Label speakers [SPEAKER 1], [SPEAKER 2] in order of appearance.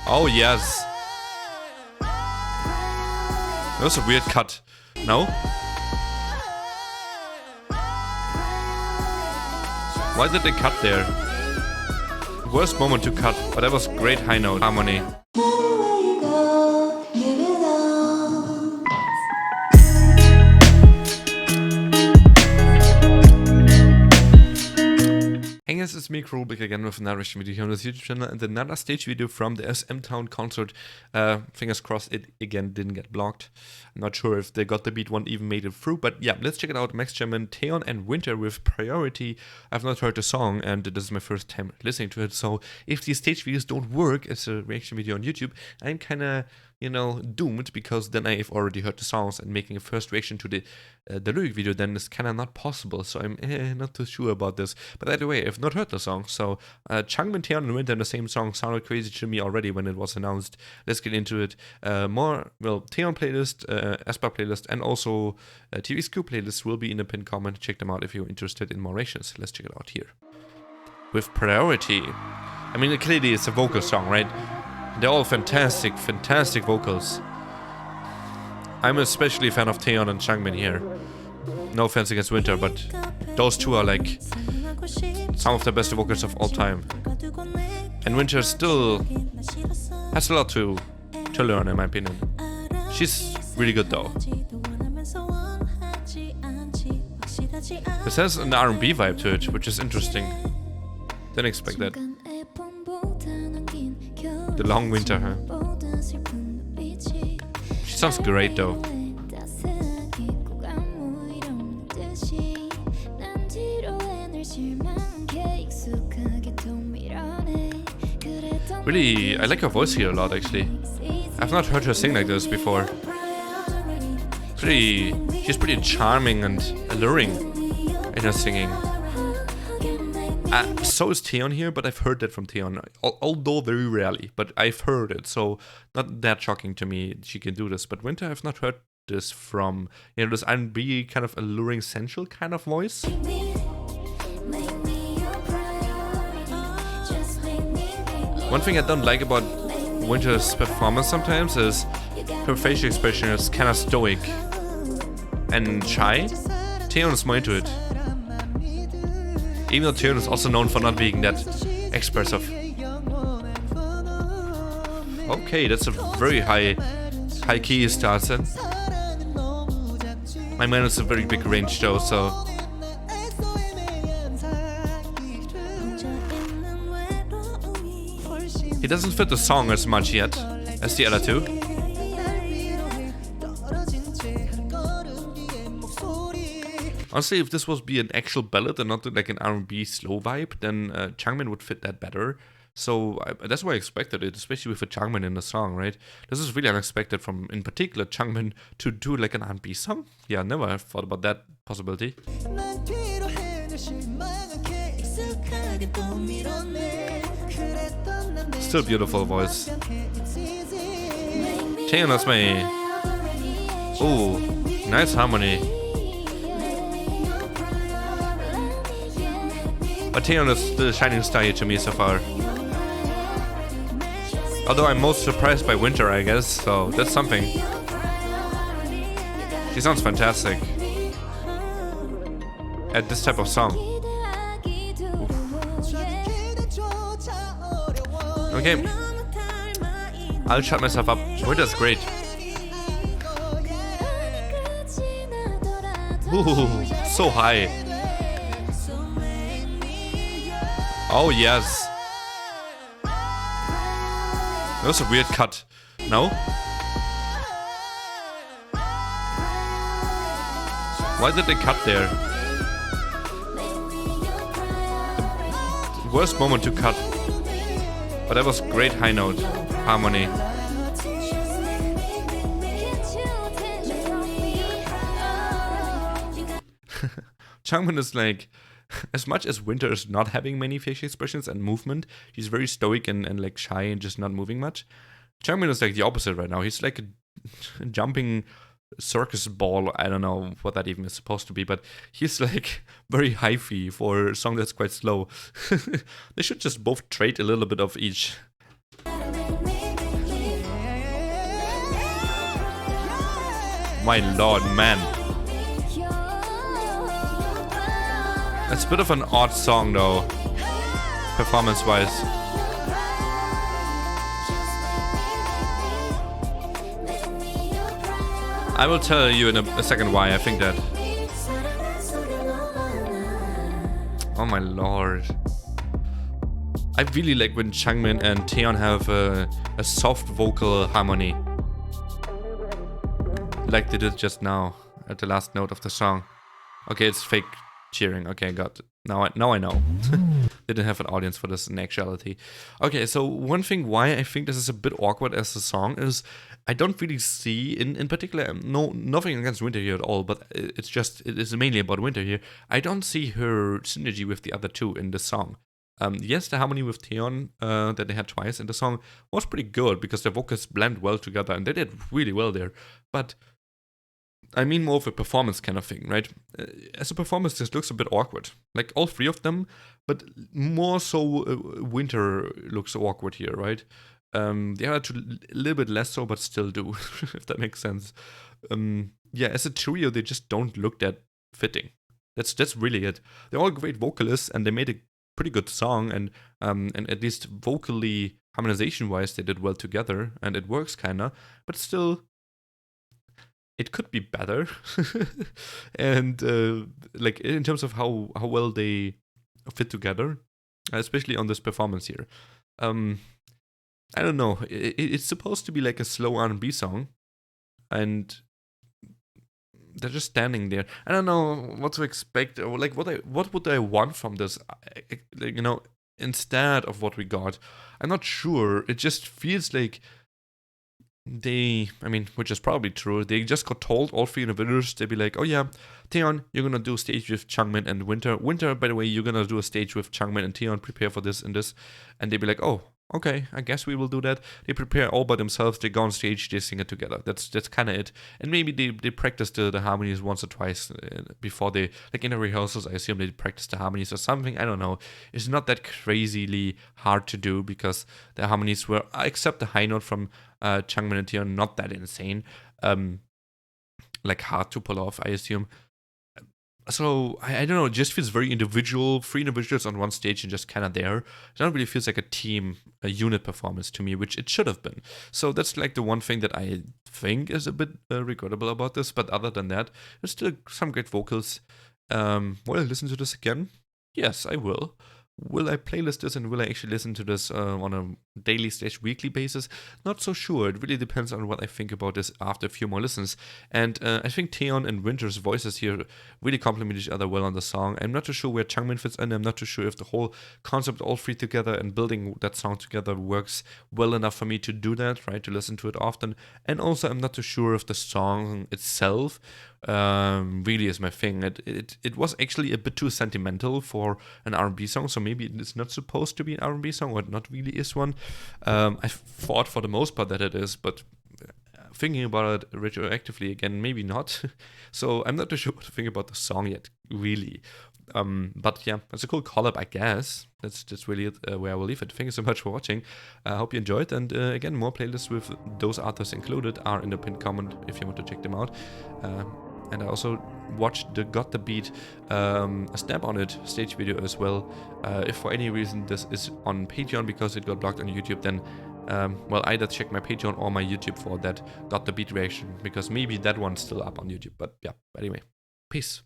[SPEAKER 1] Oh yes. That was a weird cut. No? Why did they cut there? Worst moment to cut, but that was great high note harmony. Hey guys, it's me, Krulbeck, again with another reaction video here on this YouTube channel and another stage video from the SMTOWN concert. Fingers crossed it again didn't get blocked. I'm not sure if they got the beat one even made it through, but yeah, let's check it out. Max CHANGMIN, Taeyeon and Winter with Priority. I've not heard the song and this is my first time listening to it, so if these stage videos don't work as a reaction video on YouTube, I'm kinda, you know, doomed, because then I've already heard the songs and making a first reaction to the lyric video then is kind of not possible, so I'm not too sure about this. But either way, I've not heard the song, so CHANGMIN, Taeyeon and Winter in the same song sounded crazy to me already when it was announced. Let's get into it. Taeyeon playlist, aespa playlist, and also TV Scoop playlist will be in the pinned comment. Check them out if you're interested in more reactions. Let's check it out here. With Priority. I mean, clearly it's a vocal song, right? They're all fantastic, fantastic vocals. I'm especially a fan of Taeyeon and CHANGMIN here. No offense against Winter, but those two are like some of the best vocals of all time. And Winter still has a lot to learn, in my opinion. She's really good though. This has an R&B vibe to it, which is interesting. Didn't expect that. The long winter, huh? She sounds great though. Really, I like her voice here a lot actually. I've not heard her sing like this before. She's pretty charming and alluring in her singing. So is Taeyeon here, but I've heard that from Taeyeon, although very rarely, but I've heard it, so not that shocking to me she can do this. But Winter, I've not heard this from, you know, this R&B kind of alluring, sensual kind of voice. One thing I don't like about Winter's performance sometimes is her facial expression is kind of stoic and shy. Taeyeon is more into it. Even though Taeyeon is also known for not being that expressive. Okay, that's a very high key start in. My man is a very big range though, so he doesn't fit the song as much yet as the other two. Honestly, if this was be an actual ballad and not like an R&B slow vibe, then CHANGMIN would fit that better. So that's why I expected it, especially with a CHANGMIN in the song, right? This is really unexpected from, in particular, CHANGMIN to do like an R&B song. Yeah, never have thought about that possibility. Still beautiful voice. Taeyeon has my... Ooh, nice harmony. But Taeyeon is the shining star here to me so far. Although I'm most surprised by Winter, I guess, so that's something. She sounds fantastic at this type of song. Oof. Okay, I'll shut myself up. Winter's great. Ooh, so high. Oh yes. That was a weird cut. No? Why did they cut there? The worst moment to cut. But that was great high note harmony. CHANGMIN is like, as much as Winter is not having many facial expressions and movement, he's very stoic and like shy and just not moving much. CHANGMIN is like the opposite right now. He's like a jumping circus ball. I don't know what that even is supposed to be, but he's like very hyphy for a song that's quite slow. They should just both trade a little bit of each. My lord, man. It's a bit of an odd song though, performance-wise. I will tell you in a second why I think that. Oh my lord. I really like when Changmin and Taeyeon have a soft vocal harmony. Like they did just now at the last note of the song. Okay, it's fake cheering. Okay, got it. Now I know. They didn't have an audience for this in actuality. Okay, so one thing why I think this is a bit awkward as a song is I don't really see, in particular, nothing against Winter here at all, but it is mainly about Winter here. I don't see her synergy with the other two in the song. Yes, the harmony with Taeyeon that they had twice in the song was pretty good because their vocals blend well together and they did really well there. But I mean more of a performance kind of thing, right? As a performance, this looks a bit awkward. Like all three of them, but more so Winter looks awkward here, right? The other two a little bit less so, but still do, if that makes sense. Yeah, as a trio, they just don't look that fitting. That's really it. They're all great vocalists, and they made a pretty good song, and at least vocally, harmonization-wise, they did well together, and it works kinda, but still, it could be better. And like in terms of how well they fit together, especially on this performance here. I don't know. It's supposed to be like a slow R&B song, and they're just standing there. I don't know what to expect, or like what would I want from this? You know, instead of what we got, I'm not sure. It just feels like I mean, which is probably true, they just got told, all three individuals, they'd be like, oh yeah, Taeyeon, you're gonna do a stage with Changmin and Winter. Winter, by the way, you're gonna do a stage with Changmin and Taeyeon, prepare for this and this. And they'd be like, oh, okay, I guess we will do that. They prepare all by themselves, they go on stage, they sing it together. That's kind of it. And maybe they practice the harmonies once or twice before they, like in the rehearsals, I assume they practice the harmonies or something, I don't know. It's not that crazily hard to do because the harmonies were, except the high note from Changmin and Taeyeon, not that insane. Like hard to pull off, I assume. So, I don't know, it just feels very individual, three individuals on one stage and just kind of there. It don't really feels like a team, a unit performance to me, which it should have been. So that's like the one thing that I think is a bit regrettable about this, but other than that, there's still some great vocals. Will I listen to this again? Yes, I will. Will I playlist this and will I actually listen to this on a daily / weekly basis? Not so sure. It really depends on what I think about this after a few more listens. And I think Taeyeon and Winter's voices here really complement each other well on the song. I'm not too sure where Changmin fits in. I'm not too sure if the whole concept, all three together and building that song together works well enough for me to do that, right? To listen to it often. And also, I'm not too sure if the song itself really is my thing. It was actually a bit too sentimental for an R&B song, so maybe it's not supposed to be an R&B song, or it not really is one. I thought for the most part that it is, but thinking about it retroactively again, maybe not. So I'm not too sure what to think about the song yet, really. But yeah, it's a cool collab, I guess. That's really it, where I will leave it. Thank you so much for watching. I hope you enjoyed. And again, more playlists with those artists included are in the pinned comment if you want to check them out. And I also watched the Got the Beat a Snap on It stage video as well. If for any reason this is on Patreon because it got blocked on YouTube, then well, either check my Patreon or my YouTube for that Got the Beat reaction, because maybe that one's still up on YouTube. But yeah, anyway, peace.